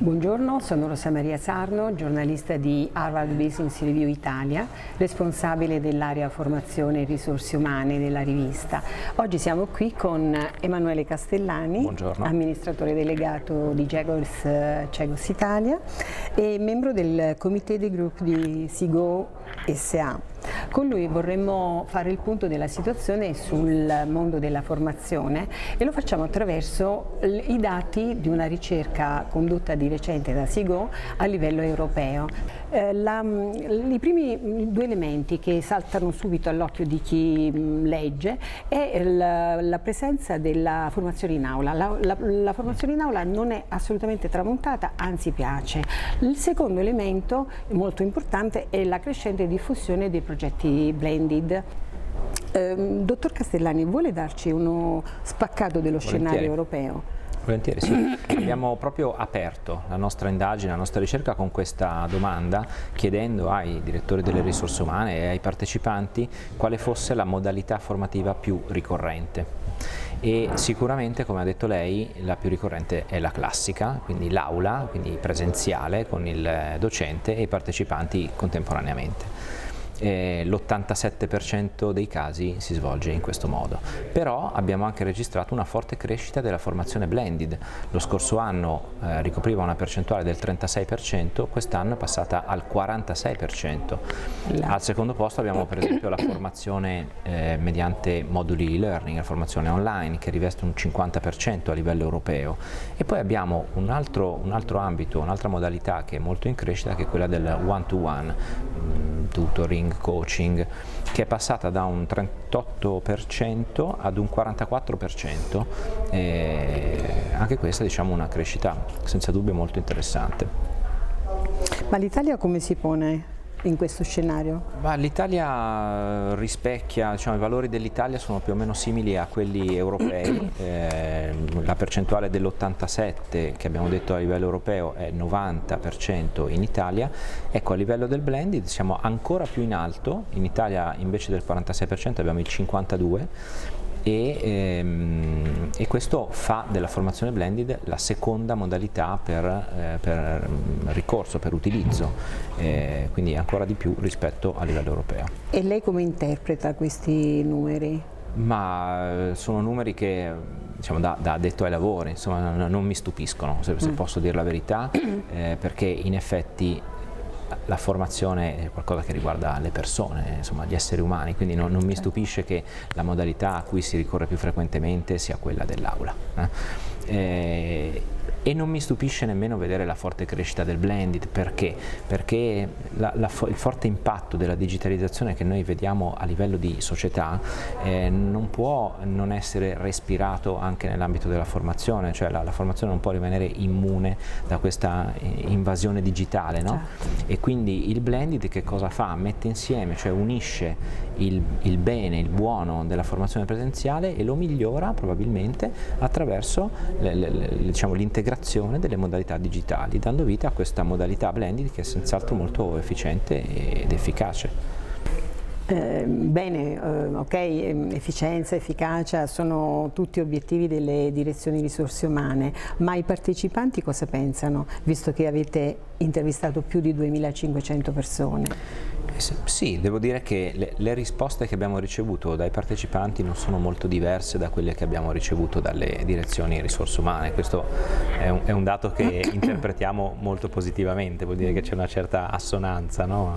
Buongiorno, sono Rosa Maria Sarno, giornalista di Harvard Business Review Italia, responsabile dell'area formazione e risorse umane della rivista. Oggi siamo qui con Emanuele Castellani, Buongiorno. amministratore delegato di Cegos Italia e membro del Comité de Group di Sigo SA. Con lui vorremmo fare il punto della situazione sul mondo della formazione e lo facciamo attraverso i dati di una ricerca condotta di recente da Sigo a livello europeo. I primi due elementi che saltano subito all'occhio di chi legge è la presenza della formazione in aula. La formazione in aula non è assolutamente tramontata, anzi piace. Il secondo elemento molto importante è la crescente diffusione dei progetti blended. Dottor Castellani, vuole darci uno spaccato dello scenario europeo? Volentieri, sì. Abbiamo proprio aperto la nostra indagine, la nostra ricerca con questa domanda, chiedendo ai direttori delle risorse umane e ai partecipanti quale fosse la modalità formativa più ricorrente. E sicuramente, come ha detto lei, la più ricorrente è la classica, quindi l'aula, quindi presenziale con il docente e i partecipanti contemporaneamente. L'87% dei casi si svolge in questo modo, però abbiamo anche registrato una forte crescita della formazione blended. Lo scorso anno ricopriva una percentuale del 36%, quest'anno è passata al 46%. Al secondo posto abbiamo per esempio la formazione mediante moduli e-learning, la formazione online, che riveste un 50% a livello europeo, e poi abbiamo un altro ambito, un'altra modalità che è molto in crescita, che è quella del one-to-one, tutoring, coaching, che è passata da un 38% ad un 44%, e anche questa, diciamo, una crescita senza dubbio molto interessante. Ma l'Italia come si pone in questo scenario? L'Italia rispecchia, diciamo, i valori dell'Italia sono più o meno simili a quelli europei. La percentuale dell'87 che abbiamo detto a livello europeo è 90% in Italia. Ecco, a livello del blended siamo ancora più in alto. In Italia invece del 46% abbiamo il 52%. E questo fa della formazione blended la seconda modalità per ricorso, per utilizzo, quindi ancora di più rispetto a livello europeo. E lei come interpreta questi numeri? Ma sono numeri che, diciamo, da addetto ai lavori, insomma, non mi stupiscono, se posso dire la verità, perché in effetti la formazione è qualcosa che riguarda le persone, insomma, gli esseri umani, quindi non mi stupisce che la modalità a cui si ricorre più frequentemente sia quella dell'aula. E non mi stupisce nemmeno vedere la forte crescita del blended. Perché? Perché il forte impatto della digitalizzazione che noi vediamo a livello di società non può non essere respirato anche nell'ambito della formazione, cioè la formazione non può rimanere immune da questa invasione digitale, no? Certo. E quindi il blended che cosa fa? Mette insieme, cioè unisce il bene, il buono della formazione presenziale e lo migliora probabilmente attraverso diciamo, l'integrazione delle modalità digitali, dando vita a questa modalità blended che è senz'altro molto efficiente ed efficace. Bene, ok, efficienza, efficacia sono tutti obiettivi delle direzioni risorse umane, ma i partecipanti cosa pensano, visto che avete intervistato più di 2500 persone? Sì, devo dire che le risposte che abbiamo ricevuto dai partecipanti non sono molto diverse da quelle che abbiamo ricevuto dalle direzioni risorse umane. Questo è un dato che interpretiamo molto positivamente, vuol dire che c'è una certa assonanza, no?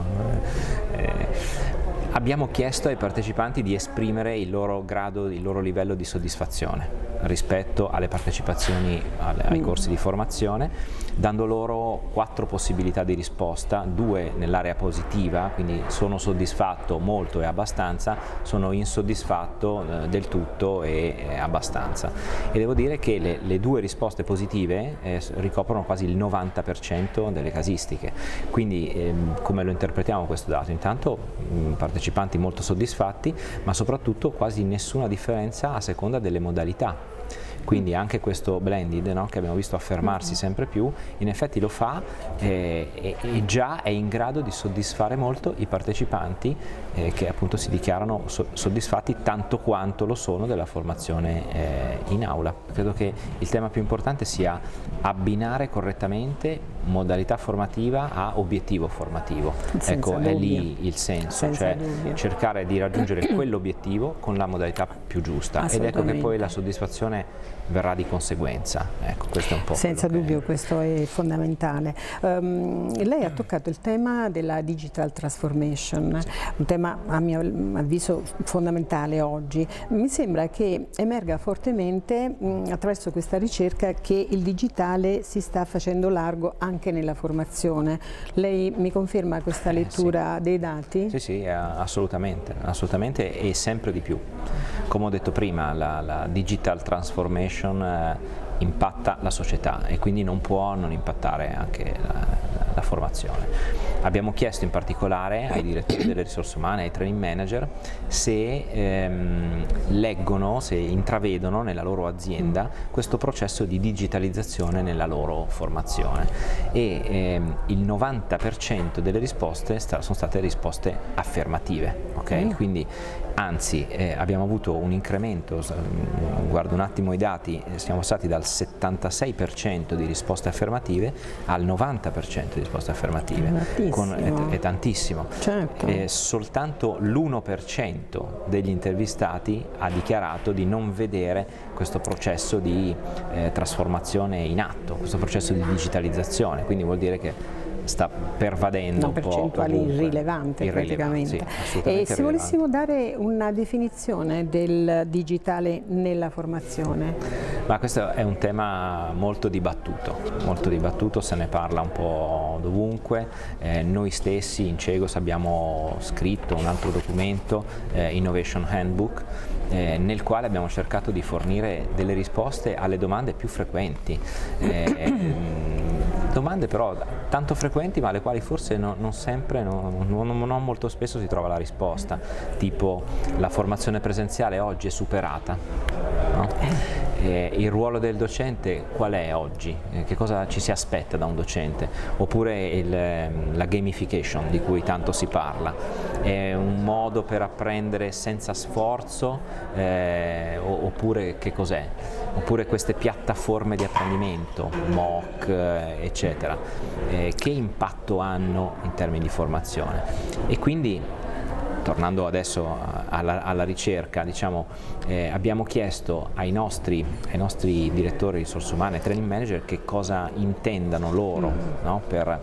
Abbiamo chiesto ai partecipanti di esprimere il loro grado, il loro livello di soddisfazione rispetto alle partecipazioni ai corsi di formazione, dando loro 4 possibilità di risposta, 2 nell'area positiva, quindi sono soddisfatto molto e abbastanza, sono insoddisfatto del tutto e abbastanza. E devo dire che le 2 risposte positive ricoprono quasi il 90% delle casistiche. Quindi come lo interpretiamo questo dato? Intanto partecipanti molto soddisfatti, ma soprattutto quasi nessuna differenza a seconda delle modalità. quindi anche questo blended, no, che abbiamo visto affermarsi sempre più, in effetti lo fa e già è in grado di soddisfare molto i partecipanti che appunto si dichiarano soddisfatti tanto quanto lo sono della formazione in aula. Credo che il tema più importante sia abbinare correttamente modalità formativa a obiettivo formativo. Ecco, è lì il senso, cioè cercare di raggiungere quell'obiettivo con la modalità più giusta, ed ecco che poi la soddisfazione verrà di conseguenza. Ecco, questo è un po' senza dubbio, questo è fondamentale. Lei ha toccato il tema della digital transformation, un tema a mio avviso fondamentale oggi. Mi sembra che emerga fortemente attraverso questa ricerca che il digitale si sta facendo largo anche nella formazione. Lei mi conferma questa lettura dei dati? Sì, assolutamente, assolutamente, e sempre di più. Come ho detto prima, la digital transformation impatta la società e quindi non può non impattare anche la formazione. Abbiamo chiesto in particolare ai direttori delle risorse umane, ai training manager, se leggono, se intravedono nella loro azienda questo processo di digitalizzazione nella loro formazione, e il 90% delle risposte sono state risposte affermative, ok? Quindi anzi abbiamo avuto un incremento, guardo un attimo i dati, siamo passati dal 76% di risposte affermative al 90% di risposte affermative. È tantissimo. Certo. Soltanto l'1% degli intervistati ha dichiarato di non vedere questo processo di trasformazione in atto, questo processo di digitalizzazione, quindi vuol dire che sta pervadendo una percentuale irrilevante praticamente. Sì, e se volessimo dare una definizione del digitale nella formazione? Ma questo è un tema molto dibattuto, se ne parla un po' dovunque. Noi stessi in Cegos abbiamo scritto un altro documento, Innovation Handbook, nel quale abbiamo cercato di fornire delle risposte alle domande più frequenti. Domande però tanto frequenti, ma alle quali forse non sempre, non molto spesso si trova la risposta, tipo: la formazione presenziale oggi è superata, no? Il ruolo del docente qual è oggi? Che cosa ci si aspetta da un docente? Oppure la gamification di cui tanto si parla, è un modo per apprendere senza sforzo, oppure che cos'è? Oppure queste piattaforme di apprendimento, MOOC, eccetera, che impatto hanno in termini di formazione? E quindi, tornando adesso alla ricerca, diciamo, abbiamo chiesto ai nostri direttori di risorse umane e training manager che cosa intendano loro, no? per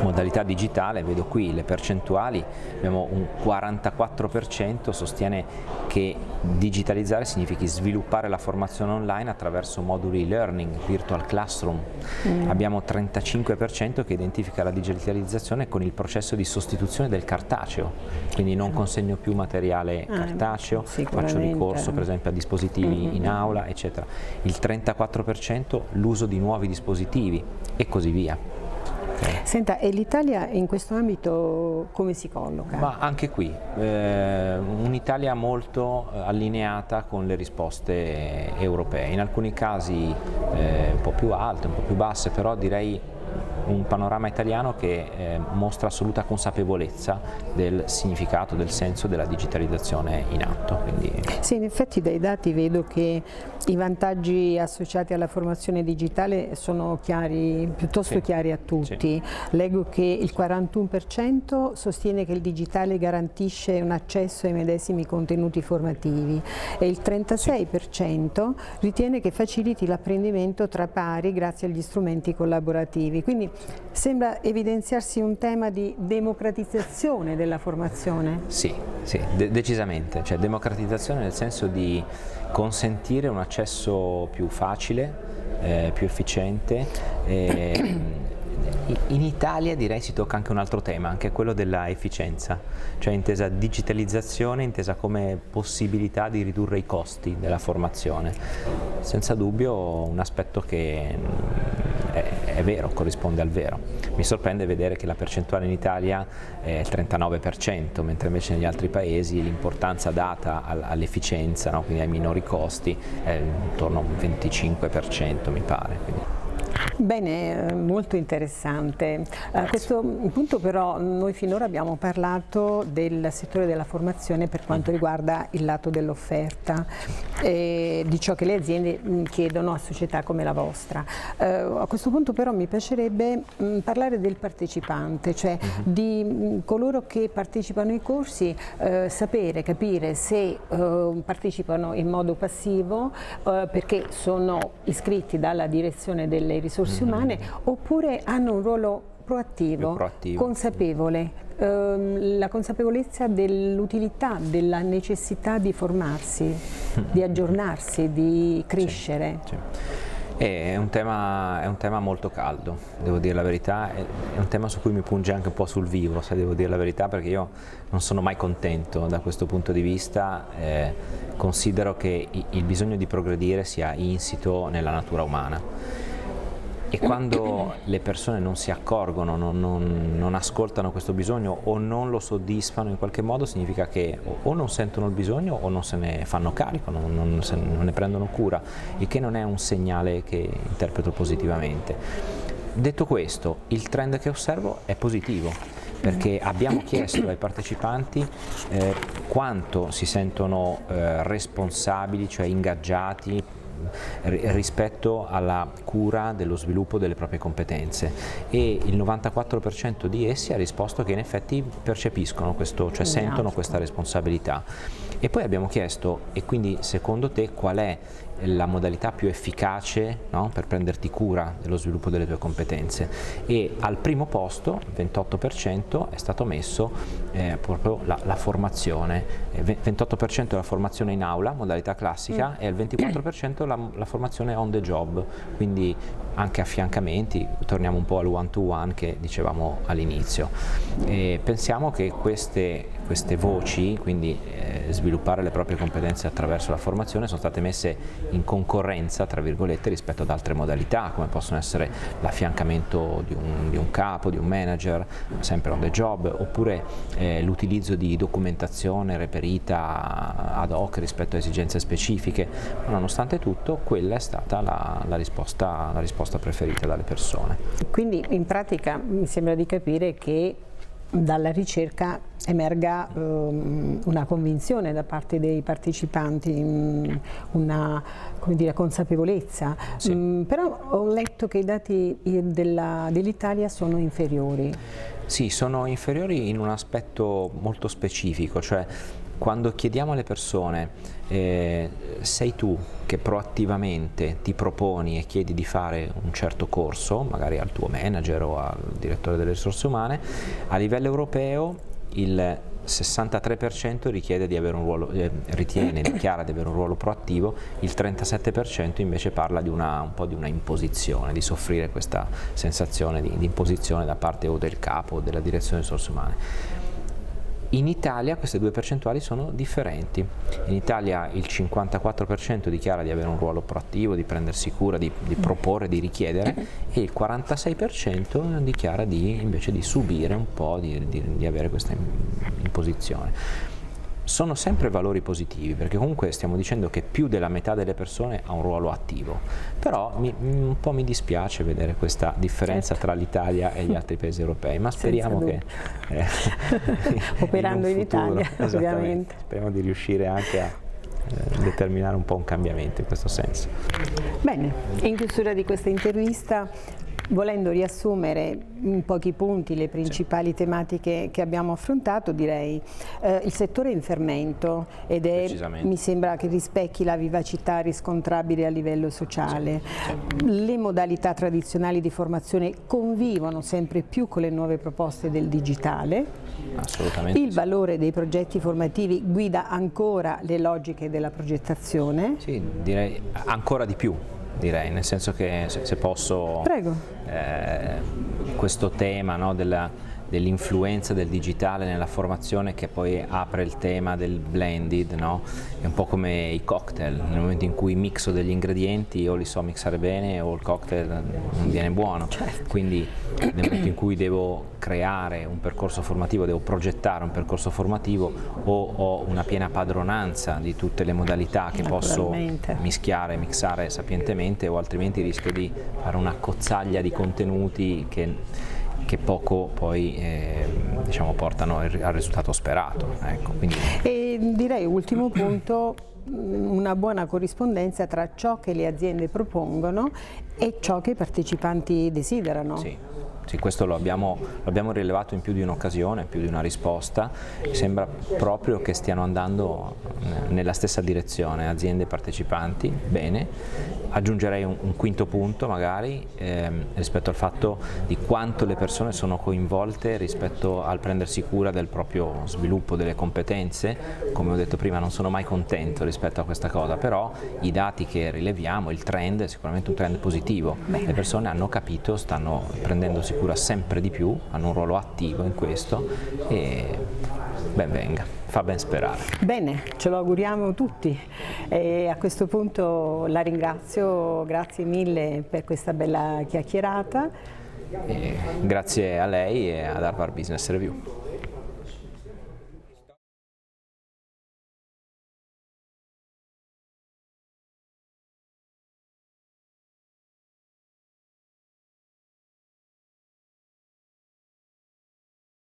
modalità digitale. Vedo qui le percentuali, abbiamo un 44% sostiene che digitalizzare significhi sviluppare la formazione online attraverso moduli e-learning, virtual classroom. Abbiamo 35% che identifica la digitalizzazione con il processo di sostituzione del cartaceo, quindi non consegno più materiale cartaceo, faccio ricorso per esempio a dispositivi in aula, eccetera. Il 34% l'uso di nuovi dispositivi e così via. Senta, e l'Italia in questo ambito come si colloca? Ma anche qui un'Italia molto allineata con le risposte europee, in alcuni casi un po' più alte, un po' più basse, però direi un panorama italiano che mostra assoluta consapevolezza del significato, del senso della digitalizzazione in atto. Quindi... Sì, in effetti dai dati vedo che i vantaggi associati alla formazione digitale sono chiari, piuttosto chiari a tutti. Leggo che il 41% sostiene che il digitale garantisce un accesso ai medesimi contenuti formativi e il 36% ritiene che faciliti l'apprendimento tra pari grazie agli strumenti collaborativi. Quindi sembra evidenziarsi un tema di democratizzazione della formazione. Sì, decisamente, cioè democratizzazione nel senso di consentire un accesso più facile, più efficiente, In Italia direi si tocca anche un altro tema, anche quello della efficienza, cioè intesa digitalizzazione, intesa come possibilità di ridurre i costi della formazione. Senza dubbio un aspetto che è vero, corrisponde al vero. Mi sorprende vedere che la percentuale in Italia è il 39%, mentre invece negli altri paesi l'importanza data all'efficienza, no? Quindi ai minori costi, è intorno a un 25% mi pare. Quindi. Bene, molto interessante. A questo punto però noi finora abbiamo parlato del settore della formazione per quanto riguarda il lato dell'offerta e di ciò che le aziende chiedono a società come la vostra. A questo punto però mi piacerebbe parlare del partecipante, cioè di coloro che partecipano ai corsi, sapere, capire se partecipano in modo passivo perché sono iscritti dalla direzione delle risorse umane oppure hanno un ruolo proattivo. Consapevole, la consapevolezza dell'utilità, della necessità di formarsi, di aggiornarsi, di crescere. Sì, sì. È un tema molto caldo, devo dire la verità, è un tema su cui mi punge anche un po' sul vivo, se devo dire la verità, perché io non sono mai contento da questo punto di vista, considero che il bisogno di progredire sia insito nella natura umana. E quando le persone non si accorgono, non ascoltano questo bisogno o non lo soddisfano in qualche modo, significa che o non sentono il bisogno o non se ne fanno carico, non ne prendono cura, il che non è un segnale che interpreto positivamente. Detto questo, il trend che osservo è positivo, perché abbiamo chiesto ai partecipanti quanto si sentono responsabili, cioè ingaggiati, rispetto alla cura dello sviluppo delle proprie competenze, e il 94% di essi ha risposto che in effetti percepiscono questo, cioè sentono questa responsabilità. E poi abbiamo chiesto: e quindi secondo te qual è la modalità più efficace, no, per prenderti cura dello sviluppo delle tue competenze? E al primo posto, 28%, è stato messo proprio la formazione, 28% la formazione in aula, modalità classica, e al 24% la formazione on the job, quindi anche affiancamenti, torniamo un po' al one to one che dicevamo all'inizio. E pensiamo che queste voci, quindi sviluppare le proprie competenze attraverso la formazione, sono state messe in concorrenza, tra virgolette, rispetto ad altre modalità, come possono essere l'affiancamento di un capo, di un manager, sempre on the job, oppure l'utilizzo di documentazione reperita ad hoc rispetto a esigenze specifiche. Ma nonostante tutto, quella è stata la risposta preferita dalle persone. Quindi in pratica mi sembra di capire che dalla ricerca emerga una convinzione da parte dei partecipanti, una, come dire, consapevolezza. Sì. Però ho letto che i dati dell'Italia sono inferiori. Sì, sono inferiori in un aspetto molto specifico, cioè quando chiediamo alle persone sei tu che proattivamente ti proponi e chiedi di fare un certo corso, magari al tuo manager o al direttore delle risorse umane, a livello europeo il 63% richiede di avere un ruolo, dichiara di avere un ruolo proattivo, il 37% invece parla di un po' di una imposizione, di soffrire questa sensazione di imposizione da parte o del capo o della direzione delle risorse umane. In Italia queste due percentuali sono differenti. In Italia il 54% dichiara di avere un ruolo proattivo, di prendersi cura, di proporre, di richiedere, e il 46% dichiara invece di subire un po', di avere questa imposizione. Sono sempre valori positivi, perché comunque stiamo dicendo che più della metà delle persone ha un ruolo attivo, però un po' mi dispiace vedere questa differenza tra l'Italia e gli altri paesi europei, ma speriamo che operando in Italia, ovviamente, speriamo di riuscire anche a determinare un po' un cambiamento in questo senso. Bene, in chiusura di questa intervista, volendo riassumere in pochi punti le principali tematiche che abbiamo affrontato, direi il settore è in fermento ed mi sembra che rispecchi la vivacità riscontrabile a livello sociale. Le modalità tradizionali di formazione convivono sempre più con le nuove proposte del digitale. Assolutamente. Il valore dei progetti formativi guida ancora le logiche della progettazione. Sì, direi ancora di più. direi, nel senso che se posso, Prego. questo tema, no, dell'influenza del digitale nella formazione, che poi apre il tema del blended, no? È un po' come i cocktail, nel momento in cui mixo degli ingredienti o li so mixare bene o il cocktail non viene buono. Certo. Quindi nel momento in cui devo creare un percorso formativo, devo progettare un percorso formativo, o ho una piena padronanza di tutte le modalità che posso mischiare, mixare sapientemente, o altrimenti rischio di fare una cozzaglia di contenuti che poco poi diciamo, portano al risultato sperato. Ecco, quindi. E direi, ultimo punto, una buona corrispondenza tra ciò che le aziende propongono e ciò che i partecipanti desiderano. Sì, questo lo abbiamo rilevato in più di un'occasione, più di una risposta. Sembra proprio che stiano andando nella stessa direzione, aziende e partecipanti. Bene. Aggiungerei un quinto punto magari, rispetto al fatto di quanto le persone sono coinvolte rispetto al prendersi cura del proprio sviluppo delle competenze. Come ho detto prima, non sono mai contento rispetto a questa cosa, però i dati che rileviamo, il trend è sicuramente un trend positivo. Le persone hanno capito, stanno prendendosi cura sempre di più, hanno un ruolo attivo in questo e ben venga, fa ben sperare. Bene, ce lo auguriamo tutti, e a questo punto la ringrazio, grazie mille per questa bella chiacchierata. Grazie a lei e ad Harvard Business Review.